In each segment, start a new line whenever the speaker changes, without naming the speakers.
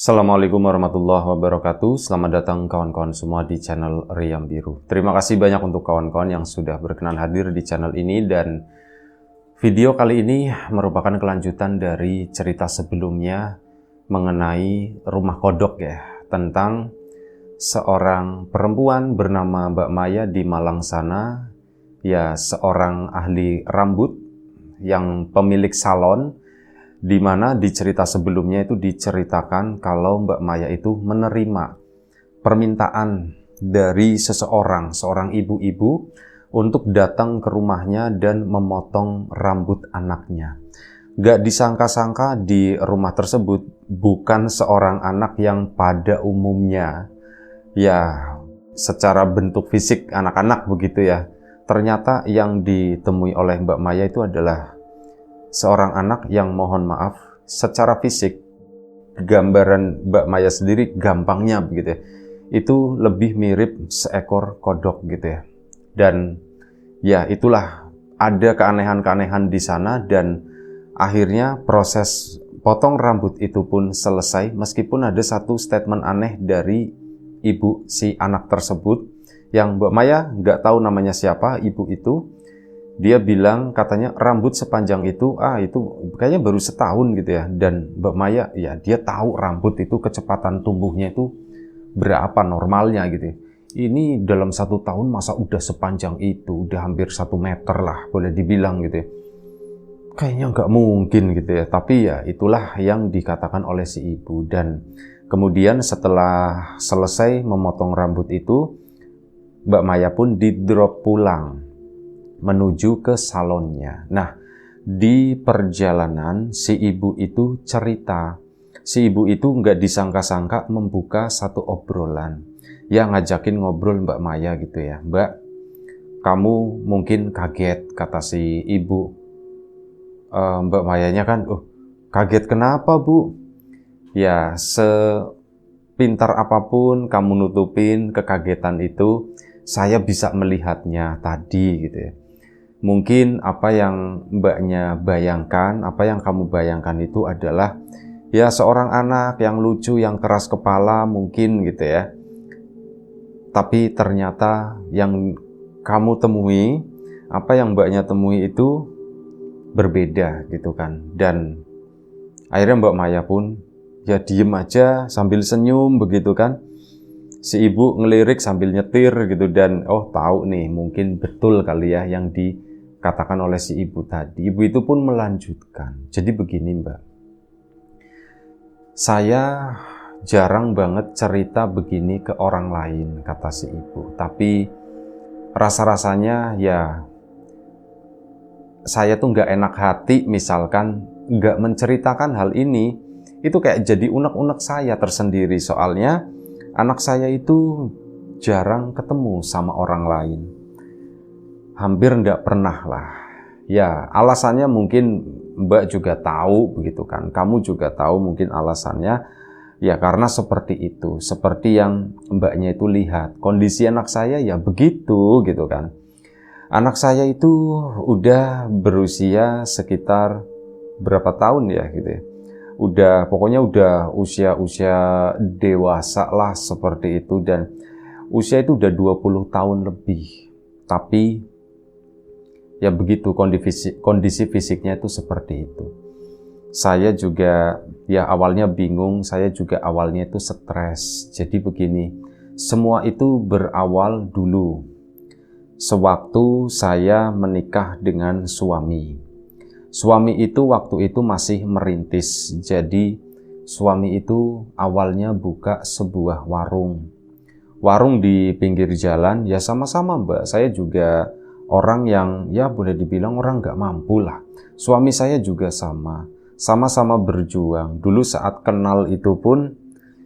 Assalamualaikum warahmatullahi wabarakatuh. Selamat datang kawan-kawan semua di channel Riam Biru. Terima kasih banyak untuk kawan-kawan yang sudah berkenan hadir di channel ini, dan video kali ini merupakan kelanjutan dari cerita sebelumnya mengenai rumah kodok ya, tentang seorang perempuan bernama Mbak Maya di Malang sana, ya seorang ahli rambut yang pemilik salon, di mana di cerita sebelumnya itu diceritakan kalau Mbak Maya itu menerima permintaan dari seorang ibu-ibu untuk datang ke rumahnya dan memotong rambut anaknya. Gak disangka-sangka di rumah tersebut bukan seorang anak yang pada umumnya ya secara bentuk fisik anak-anak begitu ya. Ternyata yang ditemui oleh Mbak Maya itu adalah seorang anak yang, mohon maaf, secara fisik gambaran Mbak Maya sendiri gampangnya begitu ya, itu lebih mirip seekor kodok gitu ya. Dan ya itulah, ada keanehan-keanehan di sana, dan akhirnya proses potong rambut itu pun selesai, meskipun ada satu statement aneh dari ibu si anak tersebut yang Mbak Maya nggak tahu namanya siapa ibu itu. Dia bilang katanya rambut sepanjang itu kayaknya baru setahun gitu ya. Dan Mbak Maya ya dia tahu rambut itu kecepatan tumbuhnya itu berapa normalnya gitu. Ini dalam 1 tahun masa udah sepanjang itu, udah hampir 1 meter lah boleh dibilang gitu ya. Kayaknya nggak mungkin gitu ya, tapi ya itulah yang dikatakan oleh si ibu. Dan kemudian setelah selesai memotong rambut itu, Mbak Maya pun di-drop pulang menuju ke salonnya. Nah, di perjalanan si ibu itu cerita, si ibu itu nggak disangka-sangka membuka satu obrolan, ya ngajakin ngobrol Mbak Maya gitu ya. Mbak, kamu mungkin kaget, kata si ibu. Mbak Mayanya kan, kaget kenapa Bu? Ya, sepintar apapun kamu nutupin kekagetan itu, saya bisa melihatnya tadi gitu ya. Mungkin apa yang mbaknya bayangkan, apa yang kamu bayangkan itu adalah ya seorang anak yang lucu, yang keras kepala mungkin gitu ya. Tapi ternyata yang kamu temui, apa yang mbaknya temui itu berbeda gitu kan. Dan akhirnya Mbak Maya pun ya diem aja sambil senyum begitu kan. Si ibu ngelirik sambil nyetir gitu, dan tahu nih mungkin betul kali ya yang dikatakan oleh si ibu tadi. Ibu itu pun melanjutkan, jadi begini Mbak, saya jarang banget cerita begini ke orang lain, kata si ibu, tapi rasa-rasanya ya saya tuh gak enak hati misalkan gak menceritakan hal ini. Itu kayak jadi unek-unek saya tersendiri, soalnya anak saya itu jarang ketemu sama orang lain. Hampir nggak pernah lah. Ya, alasannya mungkin Mbak juga tahu begitu kan. Kamu juga tahu mungkin alasannya. Ya karena seperti itu. Seperti yang Mbaknya itu lihat. Kondisi anak saya ya begitu gitu kan. Anak saya itu udah berusia sekitar berapa tahun ya gitu ya. Pokoknya udah usia dewasa lah seperti itu, dan usia itu udah 20 tahun lebih. Tapi ya begitu kondisi fisiknya itu seperti itu. Saya juga ya awalnya bingung, saya juga awalnya itu stres. Jadi begini, semua itu berawal dulu sewaktu saya menikah dengan suami. Suami itu waktu itu masih merintis, jadi suami itu awalnya buka sebuah warung. Warung di pinggir jalan, ya sama-sama Mbak, saya juga orang yang ya boleh dibilang orang nggak mampu lah. Suami saya juga sama-sama berjuang. Dulu saat kenal itu pun,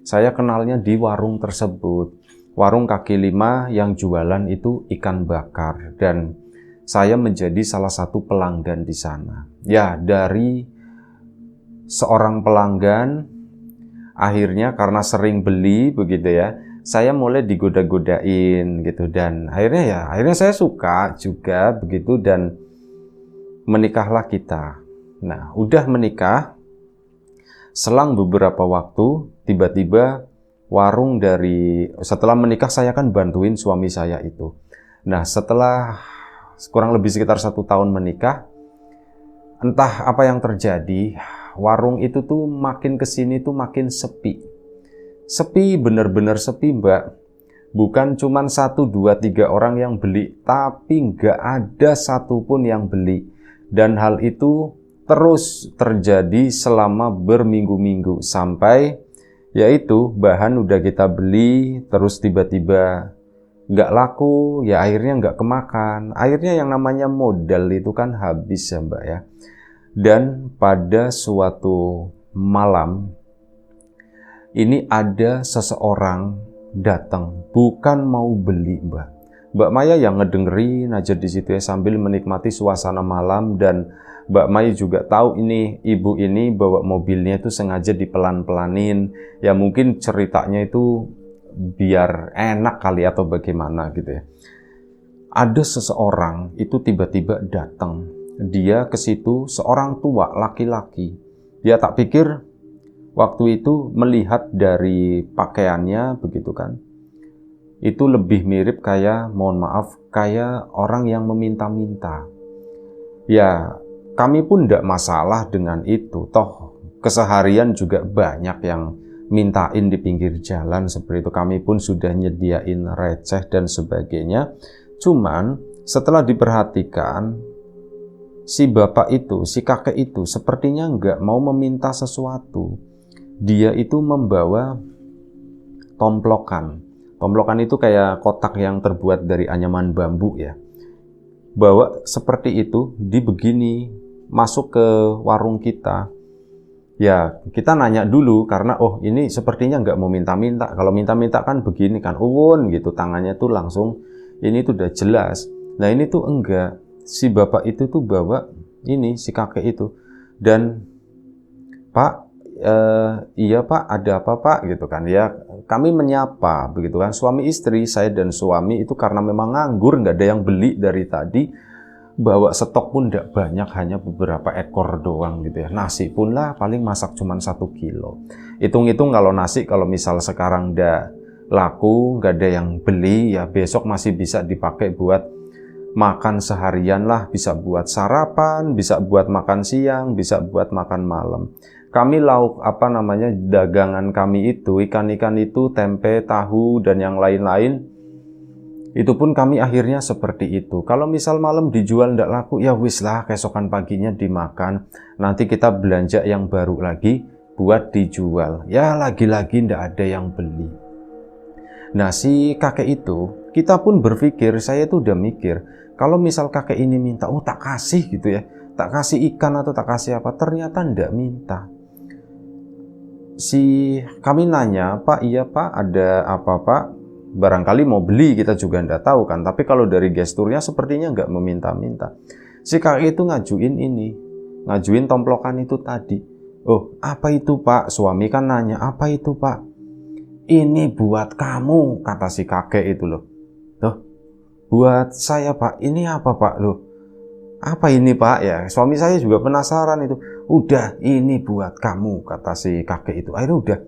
saya kenalnya di warung tersebut. Warung kaki lima yang jualan itu ikan bakar, dan saya menjadi salah satu pelanggan di sana. Ya, dari seorang pelanggan, akhirnya karena sering beli begitu ya, saya mulai digoda-godain gitu, dan akhirnya saya suka juga begitu, dan menikahlah kita. Nah, udah menikah, selang beberapa waktu tiba-tiba warung setelah menikah saya kan bantuin suami saya itu. Nah, setelah kurang lebih sekitar 1 tahun menikah, entah apa yang terjadi, warung itu tuh makin kesini tuh makin sepi. Sepi, bener-bener sepi, Mbak. Bukan cuman 1, 2, 3 orang yang beli, tapi nggak ada satupun yang beli. Dan hal itu terus terjadi selama berminggu-minggu, sampai yaitu bahan udah kita beli, terus tiba-tiba nggak laku, ya akhirnya nggak kemakan. Akhirnya yang namanya modal itu kan habis ya Mbak ya. Dan pada suatu malam, ini ada seseorang datang, bukan mau beli Mbak. Mbak Maya yang ngedengerin aja di situ ya, sambil menikmati suasana malam. Dan Mbak Maya juga tahu ini ibu ini bawa mobilnya itu sengaja dipelan-pelanin. Ya mungkin ceritanya itu biar enak kali atau bagaimana gitu ya. Ada seseorang itu tiba-tiba datang. Dia ke situ, seorang tua laki-laki. Dia tak pikir waktu itu melihat dari pakaiannya begitu kan. Itu lebih mirip kayak, mohon maaf, kayak orang yang meminta-minta. Ya, kami pun tidak masalah dengan itu. Toh, keseharian juga banyak yang mintain di pinggir jalan seperti itu. Kami pun sudah nyediain receh dan sebagainya. Cuman, setelah diperhatikan, si bapak itu, si kakek itu sepertinya nggak mau meminta sesuatu. Dia itu membawa tomplokan. Tomplokan itu kayak kotak yang terbuat dari anyaman bambu ya. Bawa seperti itu, begini masuk ke warung kita. Ya, kita nanya dulu karena ini sepertinya nggak mau minta-minta. Kalau minta-minta kan begini kan, gitu, tangannya tuh langsung, ini tuh udah jelas. Nah ini tuh enggak. Si bapak itu tuh bawa ini, si kakek itu. Dan, Pak, iya Pak, ada apa Pak gitu kan ya. Kami menyapa begitu kan, suami istri, saya dan suami itu karena memang nganggur, nggak ada yang beli dari tadi, bawa stok pun tidak banyak, hanya beberapa ekor doang gitu ya. Nasi pun lah paling masak cuma 1 kilo. Hitung-hitung kalau nasi, kalau misal sekarang udah laku, nggak ada yang beli, ya besok masih bisa dipakai buat makan seharian lah, bisa buat sarapan, bisa buat makan siang, bisa buat makan malam. Kami lauk dagangan kami itu, ikan-ikan itu, tempe, tahu, dan yang lain-lain, itu pun kami akhirnya seperti itu. Kalau misal malam dijual ndak laku, ya wis lah, keesokan paginya dimakan. Nanti kita belanja yang baru lagi buat dijual. Ya lagi-lagi ndak ada yang beli. Nah si kakek itu, kita pun berpikir, saya tuh udah mikir, kalau misal kakek ini minta, tak kasih gitu ya, tak kasih ikan atau tak kasih apa, ternyata ndak minta. Kami nanya, Pak, iya Pak, ada apa Pak? Barangkali mau beli, kita juga ndak tahu kan. Tapi kalau dari gesturnya sepertinya nggak meminta-minta. Si kakek itu ngajuin tomplokan itu tadi. Apa itu Pak? Suami kan nanya, apa itu Pak? Ini buat kamu, kata si kakek itu loh. Buat saya Pak, ini apa Pak? Loh, apa ini Pak? Ya, suami saya juga penasaran itu. Udah, ini buat kamu, kata si kakek itu. Akhirnya udah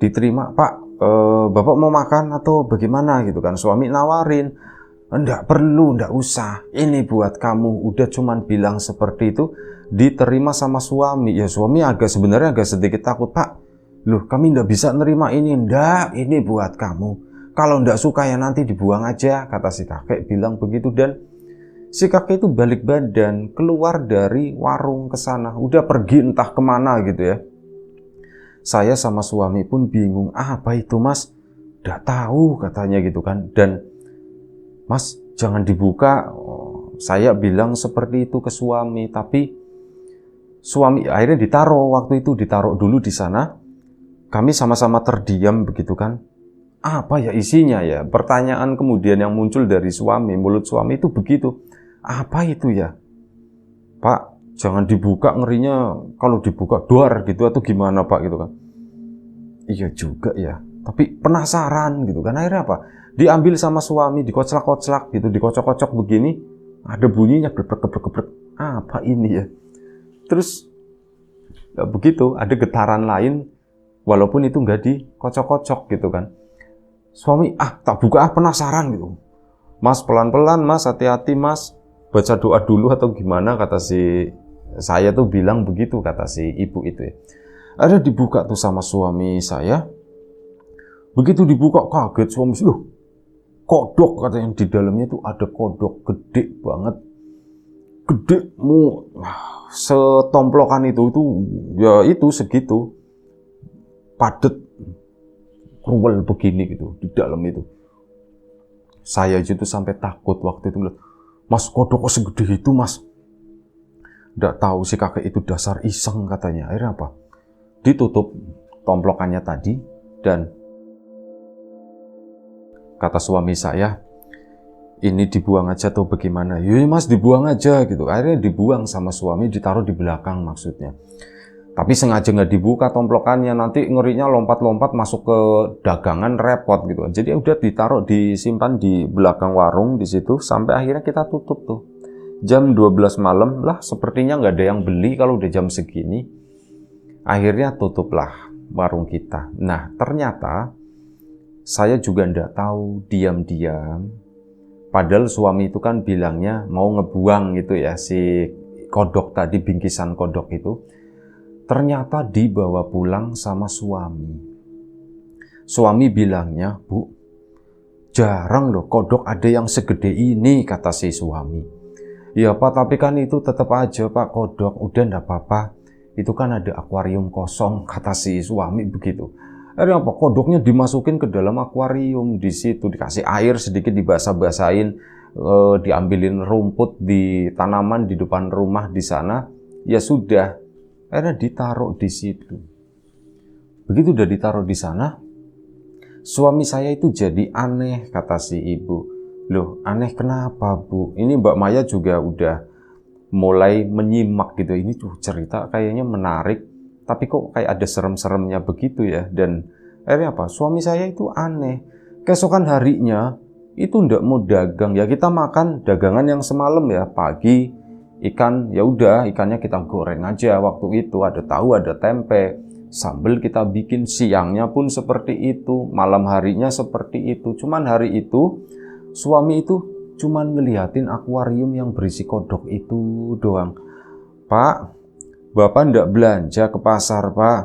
diterima, Pak. Bapak mau makan atau bagaimana gitu kan? Suami nawarin, enggak perlu, enggak usah. Ini buat kamu. Udah cuman bilang seperti itu, diterima sama suami. Ya suami sebenarnya agak sedikit takut, Pak. Loh, kami enggak bisa nerima ini. Enggak, ini buat kamu. Kalau enggak suka ya nanti dibuang aja, kata si kakek bilang begitu. Dan si kakek itu balik badan, keluar dari warung ke sana, udah pergi entah kemana gitu ya. Saya sama suami pun bingung, apa itu Mas? Nggak tahu katanya gitu kan. Dan Mas jangan dibuka. Saya bilang seperti itu ke suami, tapi suami akhirnya waktu itu ditaruh dulu di sana. Kami sama-sama terdiam begitu kan. Apa ya isinya ya? Pertanyaan kemudian yang muncul dari mulut suami itu begitu. Apa itu ya? Pak, jangan dibuka, ngerinya kalau dibuka doar gitu atau gimana Pak gitu kan. Iya juga ya, tapi penasaran gitu kan. Akhirnya apa? Diambil sama suami, dikoclak-koclak gitu, dikocok-kocok begini, ada bunyinya geprek-geprek. Apa ini ya? Terus ya begitu, ada getaran lain, walaupun itu nggak dikocok-kocok gitu kan. Suami, tak buka, penasaran gitu. Mas, pelan-pelan mas, hati-hati mas, baca doa dulu atau gimana, kata si saya tuh bilang begitu, kata si ibu itu ya. Ada dibuka tuh sama suami saya. Begitu dibuka kaget suami, loh kodok, katanya di dalamnya tuh ada kodok gede banget. Gede setomplokan itu ya itu segitu. Padet, kruwel begini gitu di dalam itu. Saya aja tuh sampai takut waktu itu. Mas, kodok kok segede itu mas? Nggak tahu si kakek itu dasar iseng katanya. Akhirnya apa? Ditutup tomplokannya tadi dan kata suami saya, ini dibuang aja atau bagaimana? Yuk mas, dibuang aja gitu. Akhirnya dibuang sama suami, ditaruh di belakang maksudnya. Tapi sengaja nggak dibuka tomplokannya, nanti ngerinya lompat-lompat masuk ke dagangan repot gitu. Jadi udah ditaruh, disimpan di belakang warung di situ sampai akhirnya kita tutup tuh. Jam 12 malam lah, sepertinya nggak ada yang beli kalau udah jam segini. Akhirnya tutuplah warung kita. Nah, ternyata saya juga nggak tahu, diam-diam. Padahal suami itu kan bilangnya mau ngebuang gitu ya, si kodok tadi, bingkisan kodok itu. Ternyata dibawa pulang sama suami. Suami bilangnya, Bu, jarang loh kodok ada yang segede ini, kata si suami. Ya Pak, tapi kan itu tetap aja Pak kodok, udah ndak apa-apa. Itu kan ada akuarium kosong, kata si suami begitu. Akhirnya apa? Kodoknya dimasukin ke dalam akuarium, di situ dikasih air sedikit, dibasah-basahin, diambilin rumput di tanaman di depan rumah di sana. Ya sudah. Akhirnya ditaruh di situ. Begitu udah ditaruh di sana, suami saya itu jadi aneh, kata si ibu. Loh, aneh kenapa Bu? Ini Mbak Maya juga udah mulai menyimak gitu. Ini tuh cerita kayaknya menarik, tapi kok kayak ada serem-seremnya begitu ya. Dan akhirnya apa? Suami saya itu aneh. Keesokan harinya itu ndak mau dagang. Ya kita makan dagangan yang semalam ya, pagi. Ikan, ya udah ikannya kita goreng aja waktu itu, ada tahu, ada tempe, sambal kita bikin, siangnya pun seperti itu, malam harinya seperti itu. Cuman hari itu suami itu cuman ngeliatin akuarium yang berisi kodok itu doang. Pak, Bapak ndak belanja ke pasar Pak?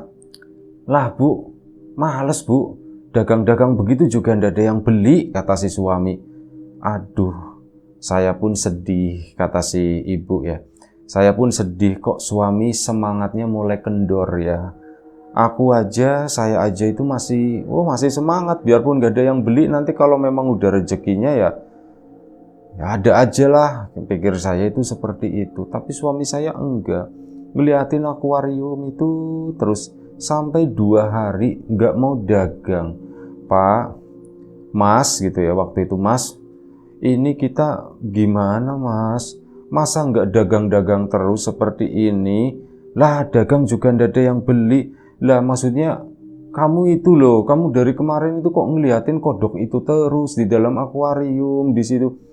Lah Bu, males Bu, dagang-dagang begitu juga ndak ada yang beli, kata si suami. Aduh, saya pun sedih, kata si ibu ya. Saya pun sedih, kok suami semangatnya mulai kendor ya. Saya aja itu masih semangat, biarpun gak ada yang beli, nanti kalau memang udah rezekinya ya ada aja lah, pikir saya itu seperti itu. Tapi suami saya enggak, ngeliatin akuarium itu terus sampai 2 hari nggak mau dagang. Pak, Mas gitu ya, waktu itu Mas, ini kita gimana Mas? Masa nggak dagang-dagang terus seperti ini? Lah dagang juga nggak ada yang beli. Lah maksudnya kamu itu loh, kamu dari kemarin itu kok ngeliatin kodok itu terus di dalam akuarium di situ.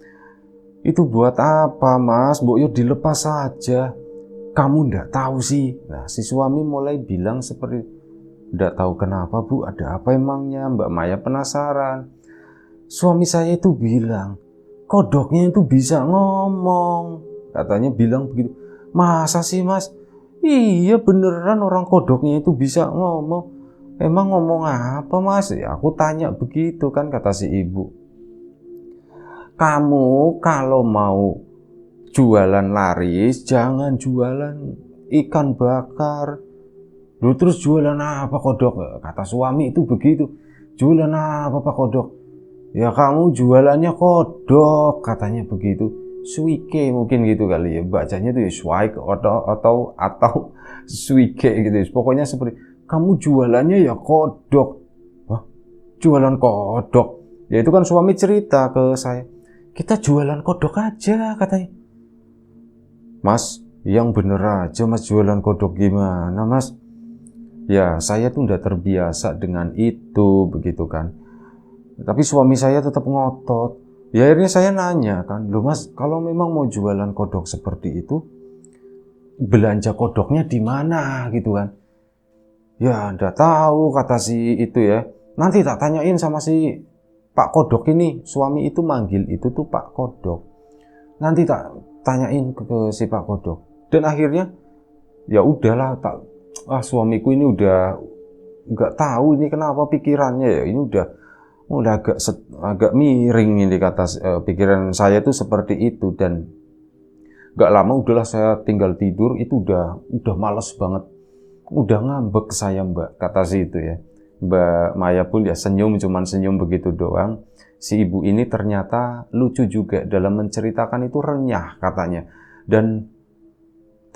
Itu buat apa Mas? Mbok yo dilepas saja. Kamu nggak tahu sih. Nah si suami mulai bilang seperti, nggak tahu kenapa Bu, ada apa emangnya? Mbak Maya penasaran. Suami saya itu bilang, kodoknya itu bisa ngomong. Katanya bilang begitu. Masa sih Mas? Iya beneran orang kodoknya itu bisa ngomong. Emang ngomong apa Mas? Ya aku tanya begitu kan, kata si ibu. Kamu kalau mau jualan laris, jangan jualan ikan bakar. Lu terus jualan apa kodok? Kata suami itu begitu. Jualan apa Pak kodok? Ya kamu jualannya kodok, katanya begitu. Suike mungkin gitu kali ya, bacanya tuh ya suike atau suike gitu. Pokoknya seperti kamu jualannya ya kodok. Wah, jualan kodok. Ya itu kan suami cerita ke saya. Kita jualan kodok aja katanya. Mas, yang bener aja Mas, jualan kodok gimana Mas? Ya saya tuh udah terbiasa dengan itu begitu kan. Tapi suami saya tetap ngotot. Ya akhirnya saya nanya kan, loh Mas, kalau memang mau jualan kodok seperti itu, belanja kodoknya di mana gitu kan? Ya, ndak tahu kata si itu ya. Nanti tak tanyain sama si Pak Kodok ini. Suami itu manggil itu tuh Pak Kodok. Nanti tak tanyain ke si Pak Kodok. Dan akhirnya ya udahlah, suamiku ini udah nggak tahu ini kenapa pikirannya ya. Ini udah agak miring ini kata pikiran saya tuh seperti itu. Dan nggak lama udahlah saya tinggal tidur, itu udah males banget. Udah ngambek saya Mbak, kata si itu ya. Mbak Maya pun ya senyum, cuman senyum begitu doang. Si ibu ini ternyata lucu juga dalam menceritakan, itu renyah katanya. Dan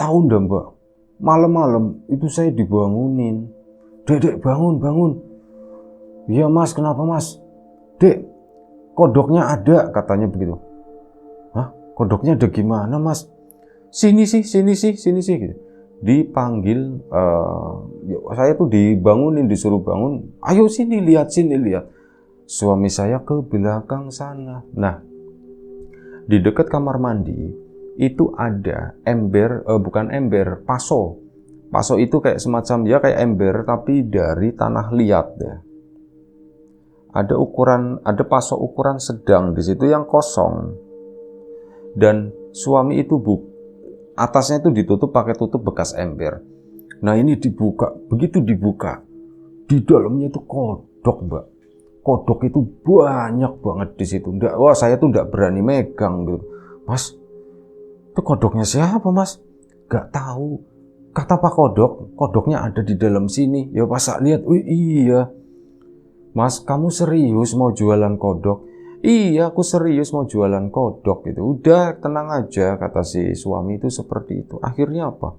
tahu ndak Mbak, malam-malam itu saya dibangunin. Dek, bangun, bangun. Iya Mas, kenapa Mas? Dek, kodoknya ada, katanya begitu. Hah? Kodoknya ada gimana Mas? Sini sih gitu. Dipanggil, saya tuh dibangunin, disuruh bangun. Ayo sini lihat. Suami saya ke belakang sana. Nah, di dekat kamar mandi itu ada bukan ember, paso. Paso itu kayak semacam ya kayak ember tapi dari tanah liat ya. Ada paso ukuran sedang di situ yang kosong. Dan suami itu atasnya itu ditutup pakai tutup bekas ember. Nah ini begitu dibuka, di dalamnya itu kodok Mbak. Kodok itu banyak banget di situ. Saya tuh nggak berani megang gitu. Mas, itu kodoknya siapa Mas? Gak tahu. Kata Pak Kodok, kodoknya ada di dalam sini. Ya pas lihat, iya. Mas, kamu serius mau jualan kodok? Iya, aku serius mau jualan kodok gitu. Udah, tenang aja, kata si suami itu seperti itu. Akhirnya apa?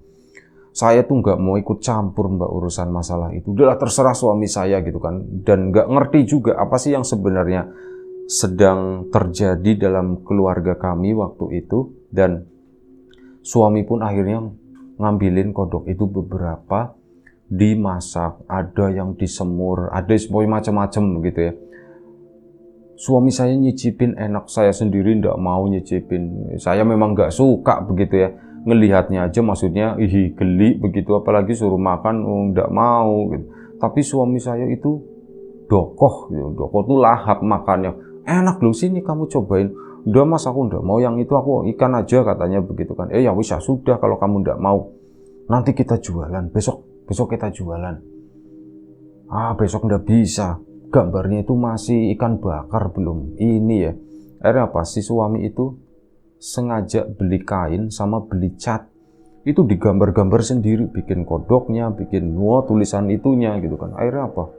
Saya tuh nggak mau ikut campur Mbak urusan masalah itu. Udahlah terserah suami saya gitu kan. Dan nggak ngerti juga apa sih yang sebenarnya sedang terjadi dalam keluarga kami waktu itu. Dan suami pun akhirnya ngambilin kodok itu beberapa, dimasak, ada yang disemur, ada semuanya macam-macam begitu ya. Suami saya nyicipin enak, saya sendiri nggak mau nyicipin. Saya memang nggak suka begitu ya. Ngelihatnya aja maksudnya, geli begitu. Apalagi suruh makan, nggak mau gitu. Tapi suami saya itu dokoh gitu. Dokoh tuh lahap makannya. Enak loh, sini kamu cobain. Udah Mas, aku nggak mau yang itu, aku ikan aja katanya begitu kan. Ya wis ya sudah, kalau kamu nggak mau, nanti kita jualan. Besok kita jualan. Besok nggak bisa. Gambarnya itu masih ikan bakar belum ini ya. Akhirnya apa? Si suami itu sengaja beli kain sama beli cat. Itu digambar-gambar sendiri, bikin kodoknya, bikin tulisan itunya gitu kan. Akhirnya apa?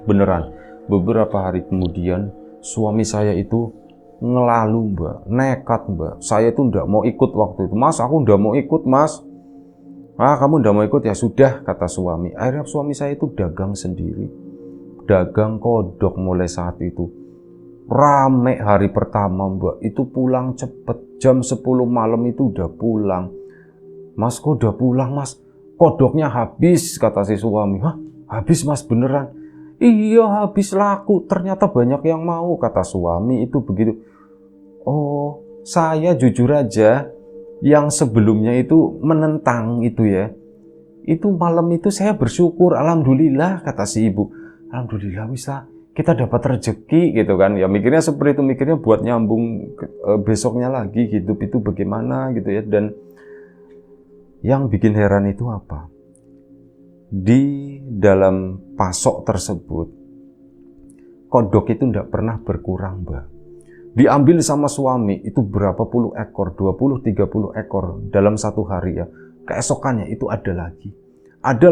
Beneran. Beberapa hari kemudian suami saya itu ngelalu Mbak, nekat Mbak. Saya tuh nggak mau ikut waktu itu. Mas, aku nggak mau ikut Mas. Kamu nggak mau ikut ya sudah, kata suami. Akhirnya suami saya itu dagang sendiri. Dagang kodok mulai saat itu. Rame hari pertama Mbak, itu pulang cepet. Jam 10 malam itu udah pulang. Mas, kok udah pulang Mas? Kodoknya habis, kata si suami. Hah? Habis Mas, beneran? Iya, habis laku. Ternyata banyak yang mau, kata suami itu begitu. Oh, saya jujur aja, yang sebelumnya itu menentang itu ya. Itu malam itu saya bersyukur, alhamdulillah, kata si ibu. Alhamdulillah bisa kita dapat rezeki gitu kan. Ya mikirnya seperti itu, mikirnya buat nyambung besoknya lagi hidup itu bagaimana gitu ya. Dan yang bikin heran itu apa? Di dalam pasok tersebut kodok itu tidak pernah berkurang Mbak. Diambil sama suami itu berapa puluh ekor, 20-30 ekor dalam satu hari ya. Keesokannya itu ada lagi. Ada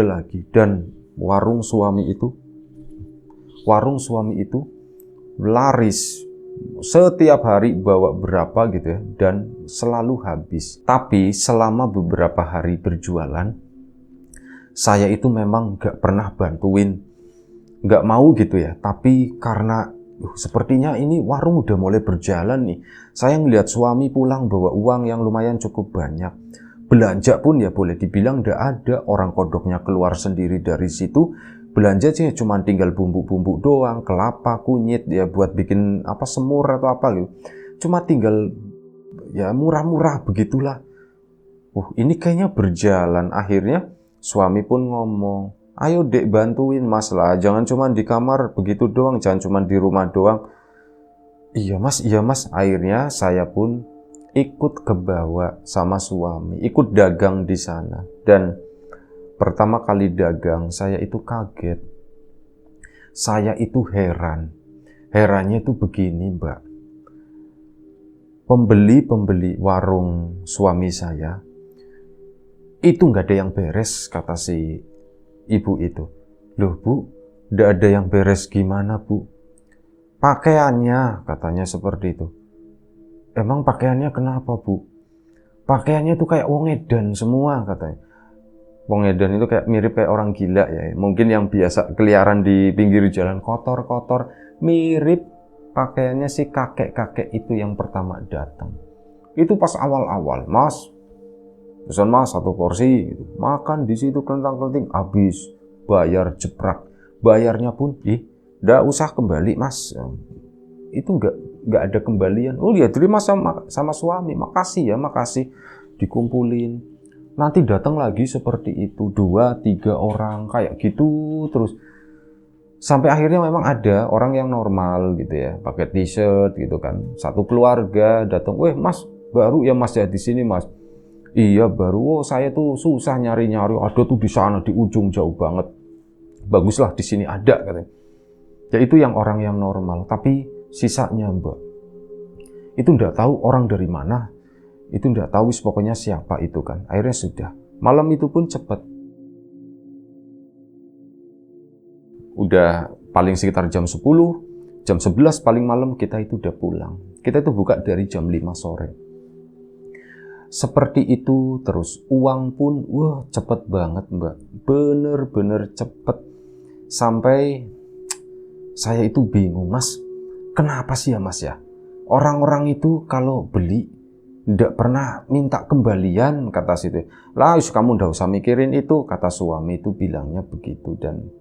lagi. Dan warung suami itu laris. Setiap hari bawa berapa gitu ya, dan selalu habis. Tapi selama beberapa hari berjualan, saya itu memang gak pernah bantuin, gak mau gitu ya. Tapi karena sepertinya ini warung udah mulai berjalan nih. Saya ngelihat suami pulang bawa uang yang lumayan cukup banyak. Belanja pun ya boleh dibilang gak ada, orang kodoknya keluar sendiri dari situ. Belanja sih cuma tinggal bumbu-bumbu doang, kelapa, kunyit ya buat bikin semur atau apa gitu. Cuma tinggal ya murah-murah begitulah. Ini kayaknya berjalan. Akhirnya suami pun ngomong, Ayo dek bantuin mas lah, jangan cuma di kamar begitu doang, jangan cuma di rumah doang. Iya mas, akhirnya saya pun ikut ke bawah sama suami, ikut dagang di sana. Dan pertama kali dagang, saya itu kaget. Saya itu heran. Herannya itu begini mbak. Pembeli-pembeli warung suami saya, itu nggak ada yang beres, kata si ibu itu. Loh bu, nggak ada yang beres gimana bu? Pakaiannya, katanya seperti itu. Emang pakaiannya kenapa bu? Pakaiannya itu kayak wong edan semua, katanya. Wong edan itu kayak mirip kayak orang gila ya. Mungkin yang biasa keliaran di pinggir jalan kotor-kotor, mirip pakaiannya si kakek-kakek itu yang pertama datang. Itu pas awal-awal, mas, pesan mas 1 porsi, gitu. Makan di situ kelentang-kelenting, habis, bayar jeprak. Bayarnya pun, nggak usah kembali mas. Itu nggak ada kembalian. Oh ya terima sama suami, makasih ya, makasih. Dikumpulin. Nanti datang lagi seperti itu, 2-3 orang kayak gitu terus. Sampai akhirnya memang ada orang yang normal gitu ya, pakai t-shirt gitu kan. Satu keluarga datang, mas baru ya mas ya di sini mas. Iya baru, saya tuh susah nyari-nyari, ada tuh di sana di ujung jauh banget. Baguslah di sini ada katanya. Ya itu yang orang yang normal, tapi sisanya mbak, itu nggak tahu orang dari mana, itu nggak tahu pokoknya siapa itu kan. Akhirnya sudah, malam itu pun cepat. Udah paling sekitar jam 10, jam 11 paling malam kita itu udah pulang. Kita itu buka dari jam 5 sore. Seperti itu terus, uang pun cepet banget mbak, bener-bener cepet. Sampai saya itu bingung, mas, kenapa sih ya mas ya? Orang-orang itu kalau beli nggak pernah minta kembalian, kata situ. Lah kamu nggak usah mikirin itu, kata suami itu bilangnya begitu. Dan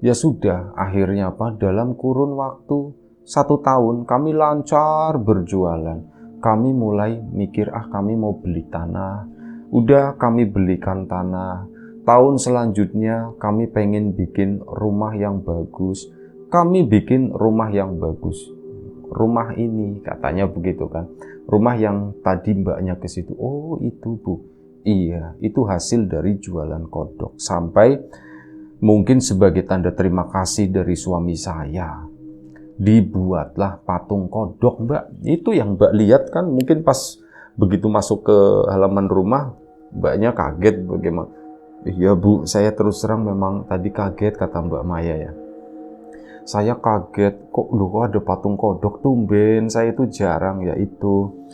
ya sudah, akhirnya apa? Dalam kurun waktu 1 tahun kami lancar berjualan. Kami mulai mikir, kami mau beli tanah. Udah kami belikan tanah. Tahun selanjutnya kami pengen bikin rumah yang bagus. Kami bikin rumah yang bagus. Rumah ini katanya begitu kan. Rumah yang tadi mbaknya ke situ. Oh itu bu. Iya, itu hasil dari jualan kodok. Sampai mungkin sebagai tanda terima kasih dari suami saya, dibuatlah patung kodok mbak. Itu yang mbak lihat kan, mungkin pas begitu masuk ke halaman rumah mbaknya kaget bagaimana. Iya bu, saya terus terang memang tadi kaget, kata mbak Maya ya. Saya kaget, kok ada patung kodok, tumben, saya itu jarang ya itu.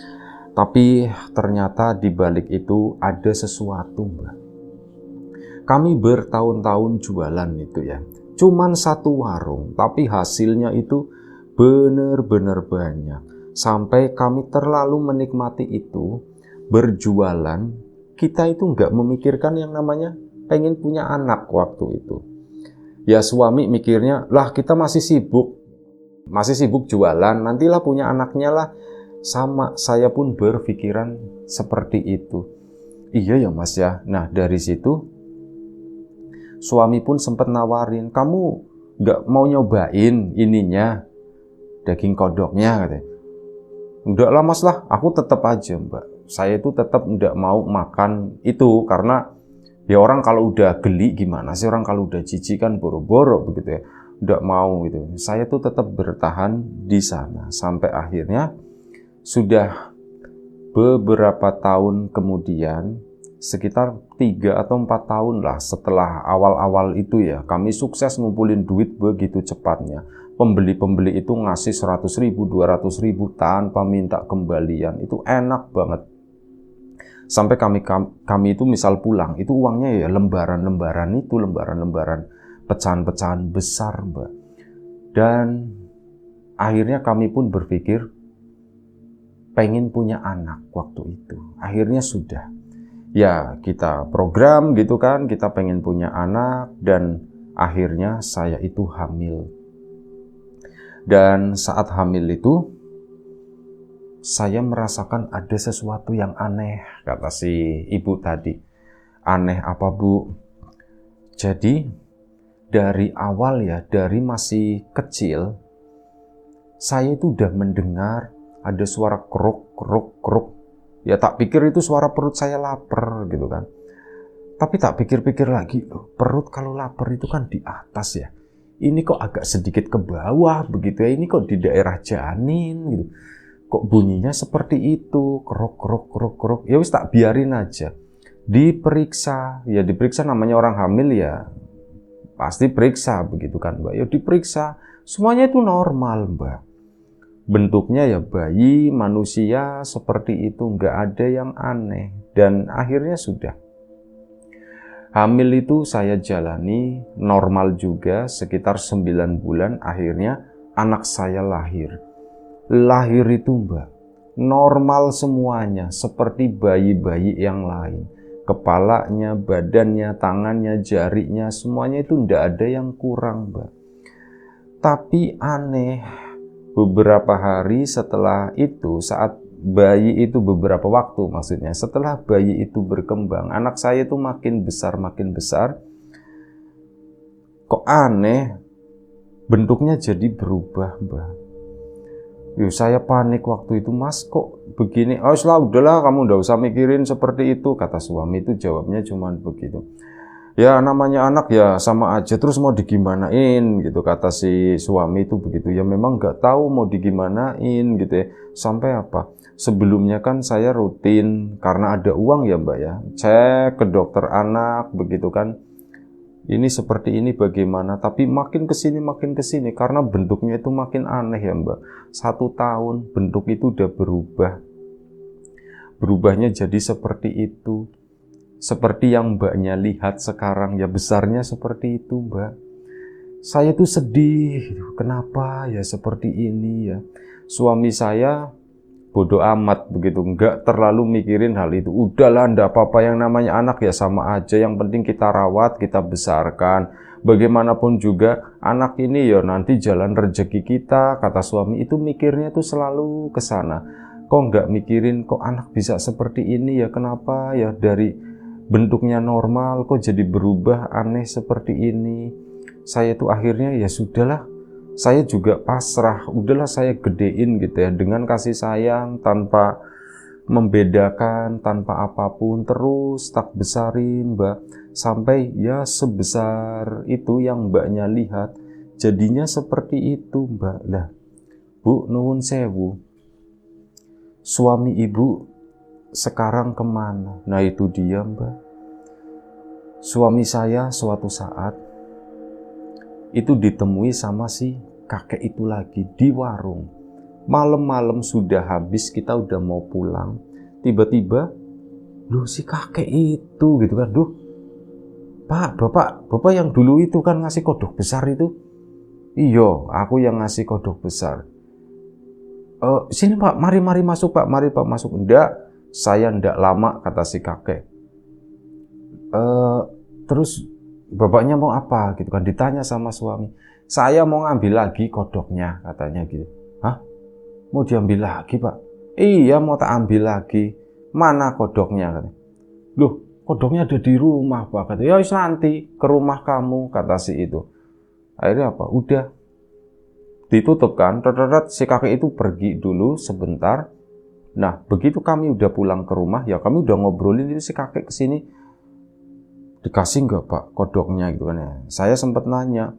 Tapi ternyata di balik itu ada sesuatu mbak. Kami bertahun-tahun jualan itu ya, cuman 1 warung, tapi hasilnya itu benar-benar banyak. Sampai kami terlalu menikmati itu, berjualan, kita itu nggak memikirkan yang namanya pengen punya anak waktu itu. Ya suami mikirnya, lah kita masih sibuk jualan, nantilah punya anaknya lah. Sama, saya pun berpikiran seperti itu. Iya ya mas ya. Nah dari situ, suami pun sempat nawarin, kamu nggak mau nyobain ininya, daging kodoknya katanya. Enggak lah mas lah, aku tetap aja mbak. Saya itu tetap nggak mau makan itu, karena ya orang kalau udah geli gimana sih, orang kalau udah jijik kan boro-boro begitu ya. Nggak mau gitu. Saya tuh tetap bertahan di sana. Sampai akhirnya sudah beberapa tahun kemudian, sekitar 3 atau 4 tahun lah setelah awal-awal itu ya, kami sukses ngumpulin duit begitu cepatnya. Pembeli-pembeli itu ngasih 100.000, 200.000 tanpa minta kembalian. Itu enak banget. Sampai kami itu misal pulang, itu uangnya ya lembaran-lembaran itu, lembaran-lembaran pecahan-pecahan besar mbak. Dan akhirnya kami pun berpikir pengen punya anak waktu itu. Akhirnya sudah. Ya kita program gitu kan, kita pengen punya anak, dan akhirnya saya itu hamil. Dan saat hamil itu, saya merasakan ada sesuatu yang aneh, kata si ibu tadi. Aneh apa bu? Jadi dari awal ya, dari masih kecil, saya itu udah mendengar ada suara kruk, kruk, kruk. Ya tak pikir itu suara perut saya lapar gitu kan. Tapi tak pikir-pikir lagi, loh, perut kalau lapar itu kan di atas ya. Ini kok agak sedikit ke bawah begitu ya. Ini kok di daerah janin gitu. Kok bunyinya seperti itu, kruk, kruk, kruk, kruk. Ya wis tak biarin aja. Diperiksa, ya diperiksa namanya orang hamil ya. Pasti periksa begitu kan Mbak. Ya diperiksa, semuanya itu normal Mbak. Bentuknya ya bayi, manusia seperti itu, nggak ada yang aneh. Dan akhirnya sudah. Hamil itu saya jalani normal juga sekitar 9 bulan, akhirnya anak saya lahir. Lahir itu Mbak, normal semuanya seperti bayi-bayi yang lain. Kepalanya, badannya, tangannya, jarinya, semuanya itu nggak ada yang kurang Mbak. Tapi aneh, beberapa hari setelah itu, saat bayi itu beberapa waktu maksudnya, setelah bayi itu berkembang, anak saya itu makin besar, kok aneh, bentuknya jadi berubah Mbak. Yuk, saya panik waktu itu, Mas kok begini? Oh udahlah kamu udah usah mikirin seperti itu, kata suami itu jawabnya cuman begitu. Ya namanya anak ya sama aja, terus mau digimanain gitu, kata si suami itu begitu. Ya memang nggak tahu mau digimanain gitu ya. Sampai apa? Sebelumnya kan saya rutin, karena ada uang ya Mbak ya, cek ke dokter anak begitu kan. Ini seperti ini bagaimana, tapi makin kesini, karena bentuknya itu makin aneh ya Mbak. 1 tahun bentuk itu udah berubah. Berubahnya jadi seperti itu. Seperti yang Mbaknya lihat sekarang, ya besarnya seperti itu Mbak. Saya tuh sedih, kenapa ya seperti ini ya. Suami saya bodoh amat begitu, nggak terlalu mikirin hal itu. Udahlah, ndak apa-apa, yang namanya anak ya sama aja, yang penting kita rawat, kita besarkan. Bagaimanapun juga anak ini ya nanti jalan rezeki kita, kata suami itu. Mikirnya tuh selalu ke sana. Kok nggak mikirin kok anak bisa seperti ini ya, kenapa ya dari bentuknya normal kok jadi berubah aneh seperti ini. Saya tuh akhirnya ya sudahlah, saya juga pasrah, udahlah saya gedein gitu ya, dengan kasih sayang, tanpa membedakan, tanpa apapun, terus tak besarin Mbak, sampai ya sebesar itu yang Mbaknya lihat, jadinya seperti itu Mbak. Lah Bu, nuwun sewu, suami Ibu sekarang kemana? Nah itu dia Mbak. Suami saya suatu saat itu ditemui sama si kakek itu lagi di warung. Malam-malam sudah habis, kita udah mau pulang. Tiba-tiba, loh si kakek itu gitu kan. Duh, Pak, bapak yang dulu itu kan ngasih kodok besar itu. Iyo, aku yang ngasih kodok besar. Sini Pak, mari masuk Pak, mari Pak masuk. Enggak, saya enggak lama, kata si kakek. Terus bapaknya mau apa gitu kan, ditanya sama suami. Saya mau ngambil lagi kodoknya, katanya gitu. Hah? Mau diambil lagi Pak? Iya mau tak ambil lagi. Mana kodoknya? Katanya. Loh, kodoknya ada di rumah Pak. Katanya, ya nanti ke rumah kamu, kata si itu. Akhirnya apa? Udah ditutup kan, si kakek itu pergi dulu sebentar. Nah begitu kami udah pulang ke rumah, ya kami udah ngobrolin itu, si kakek kesini, dikasih nggak Pak kodoknya gitu kan ya. Saya sempat nanya,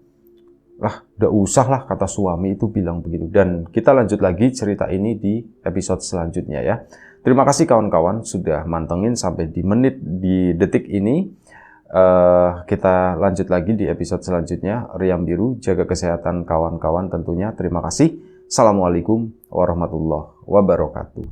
lah udah usah lah, kata suami itu bilang begitu. Dan kita lanjut lagi cerita ini di episode selanjutnya ya. Terima kasih kawan-kawan sudah mantengin sampai di detik ini. Kita lanjut lagi di episode selanjutnya. Riam Biru, jaga kesehatan kawan-kawan tentunya. Terima kasih. Assalamualaikum warahmatullahi wabarakatuh.